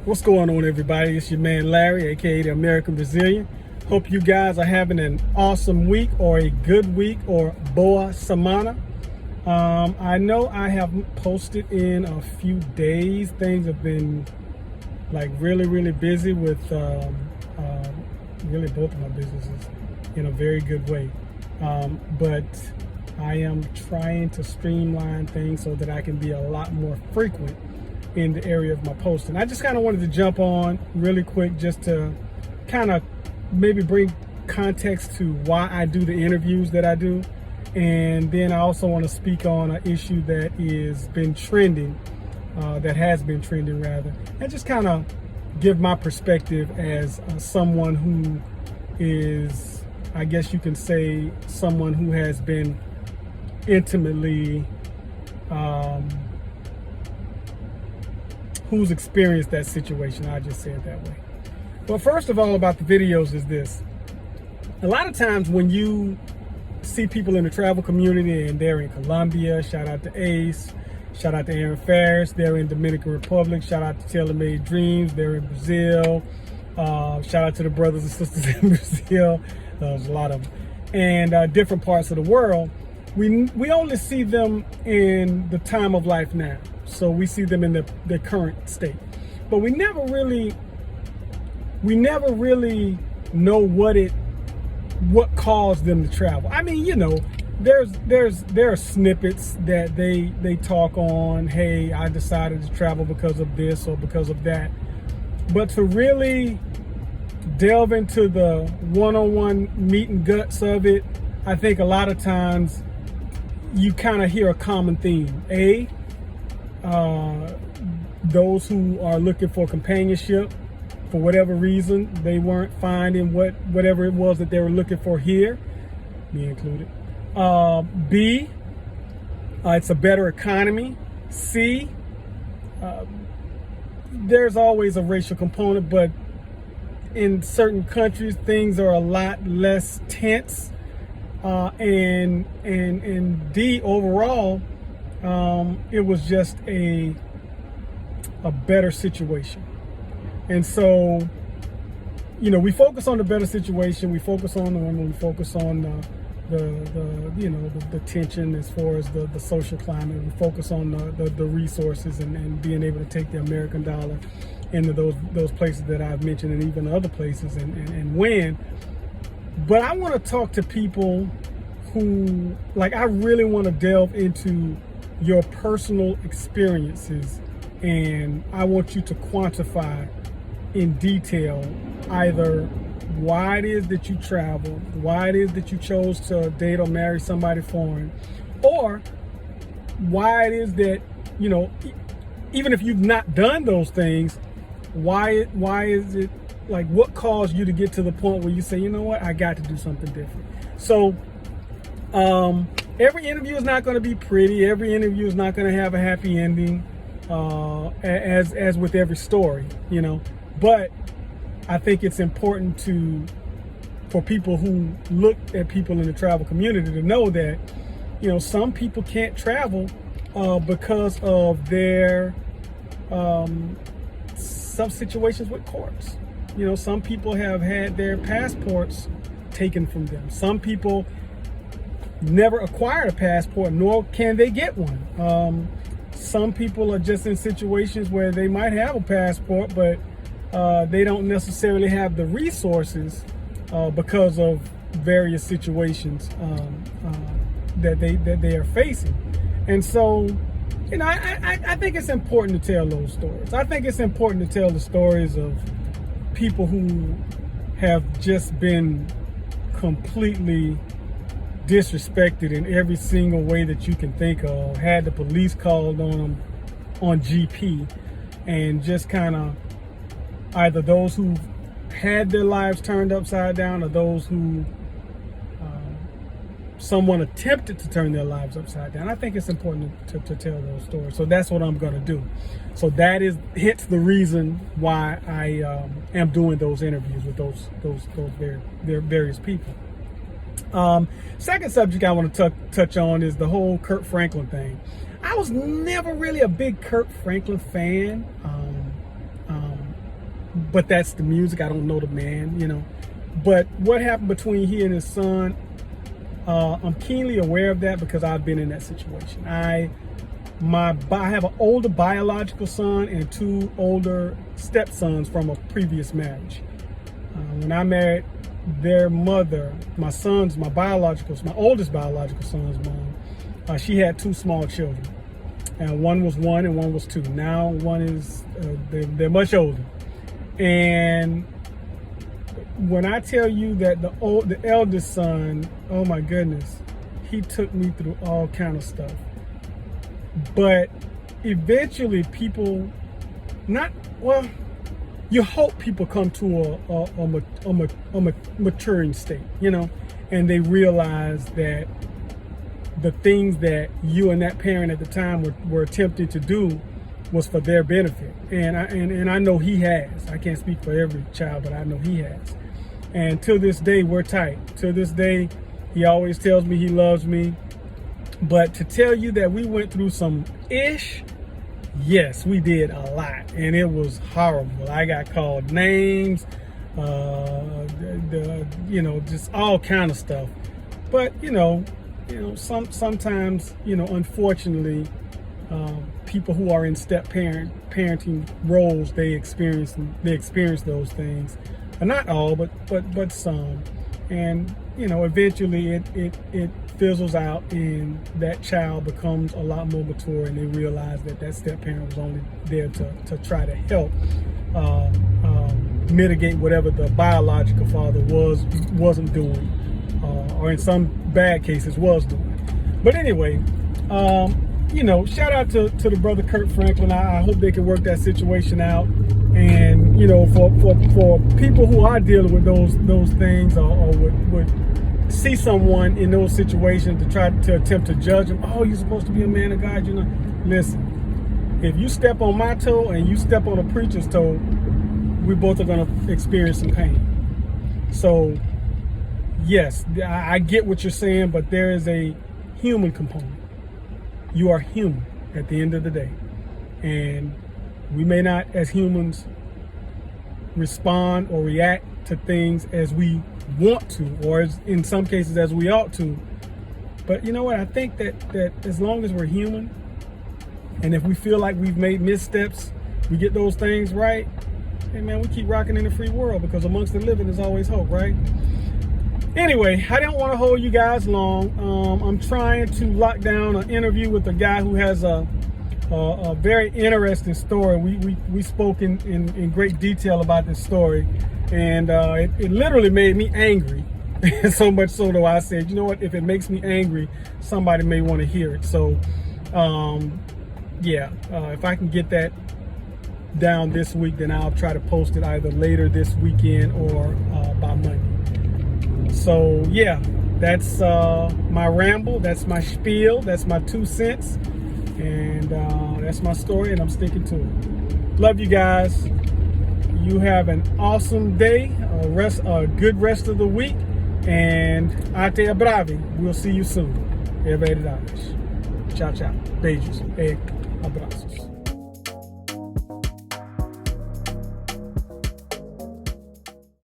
What's going on, everybody? It's your man Larry, aka the American Brazilian. Hope you guys are having an awesome week or a good week or boa semana. I know I haven't posted in a few days. Things have been like really busy with really both of my businesses in a very good way. But I am trying to streamline things so that I can be a lot more frequent in the area of my posting. I just kind of wanted to jump on really quick just to kind of maybe bring context to why I do the interviews that I do. And then I also want to speak on an issue that is been trending, that has been trending rather, and just kind of give my perspective as someone who is, I guess you can say, someone who has been intimately who's experienced that situation. I just say it that way. But first of all, about the videos is this. A lot of times when you see people in the travel community and they're in Colombia, shout out to Ace, shout out to Aaron Ferris, they're in Dominican Republic, shout out to Taylor Made Dreams, they're in Brazil, shout out to the brothers and sisters in Brazil, there's a lot of them, and different parts of the world. We only see them in the time of life now. So we see them in their current state, but we never really know what caused them to travel. I mean, you know, there are snippets that they talk on. Hey, I decided to travel because of this or because of that. But to really delve into the one-on-one meat and guts of it, I think a lot of times you kind of hear a common theme. Those who are looking for companionship, for whatever reason, they weren't finding whatever it was that they were looking for here, me included. B, it's a better economy. C, there's always a racial component, but in certain countries, things are a lot less tense. And D, overall, it was just a better situation. And so, you know, we focus on the better situation, we focus on the women, we focus on the tension as far as the social climate, we focus on the resources and being able to take the American dollar into those places that I've mentioned and even other places and win. But I want to talk to people who, like, I really want to delve into your personal experiences, and I want you to quantify in detail either why it is that you traveled, why it is that you chose to date or marry somebody foreign, or why it is that, you know, even if you've not done those things, why is it, like, what caused you to get to the point where you say, you know what, I got to do something different. So every interview is not going to be pretty. Every interview is not going to have a happy ending, as with every story, you know. But I think it's important for people who look at people in the travel community to know that, you know, some people can't travel because of their some situations with courts. You know, some people have had their passports taken from them. Some people never acquired a passport, nor can they get one. Some people are just in situations where they might have a passport, but they don't necessarily have the resources because of various situations that they are facing. And so, you know, I think it's important to tell those stories. I think it's important to tell the stories of people who have just been completely disrespected in every single way that you can think of, had the police called on them on GP, and just kind of either those who had their lives turned upside down or those who someone attempted to turn their lives upside down. I think it's important to tell those stories. So that's what I'm going to do. So that is hence the reason why I am doing those interviews with those various people. Second subject I want to touch on is the whole Kirk Franklin thing. I was never really a big Kirk Franklin fan. but that's the music. I don't know the man, you know. But what happened between he and his son, I'm keenly aware of that because I've been in that situation. I have an older biological son and 2 older stepsons from a previous marriage. When I married their mother, my oldest biological son's mom, she had 2 small children. And one was 1 and one was 2. Now one is, they're much older. And when I tell you that the eldest son, oh my goodness, he took me through all kind of stuff. But eventually people, you hope people come to a maturing state, you know, and they realize that the things that you and that parent at the time were attempting to do was for their benefit. And I know he has. I can't speak for every child, but I know he has. And to this day, we're tight. To this day, he always tells me he loves me. But to tell you that we went through some ish, yes, we did a lot. And it was horrible. I got called names, just all kind of stuff. But, sometimes, unfortunately, people who are in step parenting roles, they experience those things. Not all, but some. And, eventually it fizzles out and that child becomes a lot more mature and they realize that step parent was only there to try to help mitigate whatever the biological father wasn't doing, or in some bad cases was doing. But anyway, shout out to the brother Kurt Franklin. I hope they can work that situation out. And for people who are dealing with those things or would see someone in those situations to try to attempt to judge them, oh, you're supposed to be a man of God, listen, if you step on my toe and you step on a preacher's toe, we both are going to experience some pain. So yes, I get what you're saying, but there is a human component. You are human at the end of the day, and we may not, as humans, respond or react to things as we want to, or in some cases as we ought to. But you know what? I think that as long as we're human, and if we feel like we've made missteps, we get those things right, hey man, we keep rocking in the free world, because amongst the living there's always hope, right? Anyway, I don't want to hold you guys long. I'm trying to lock down an interview with a guy who has a very interesting story. We spoke in great detail about this story, and it literally made me angry. So much so though I said, you know what, if it makes me angry, somebody may want to hear it. So if I can get that down this week, then I'll try to post it either later this weekend or by Monday. So yeah, that's my ramble, that's my spiel, that's my 2 cents. And that's my story, and I'm sticking to it. Love you guys. You have an awesome day, a good rest of the week, and até a breve. We'll see you soon. É verdade. Tchau, tchau. Beijos e abraços.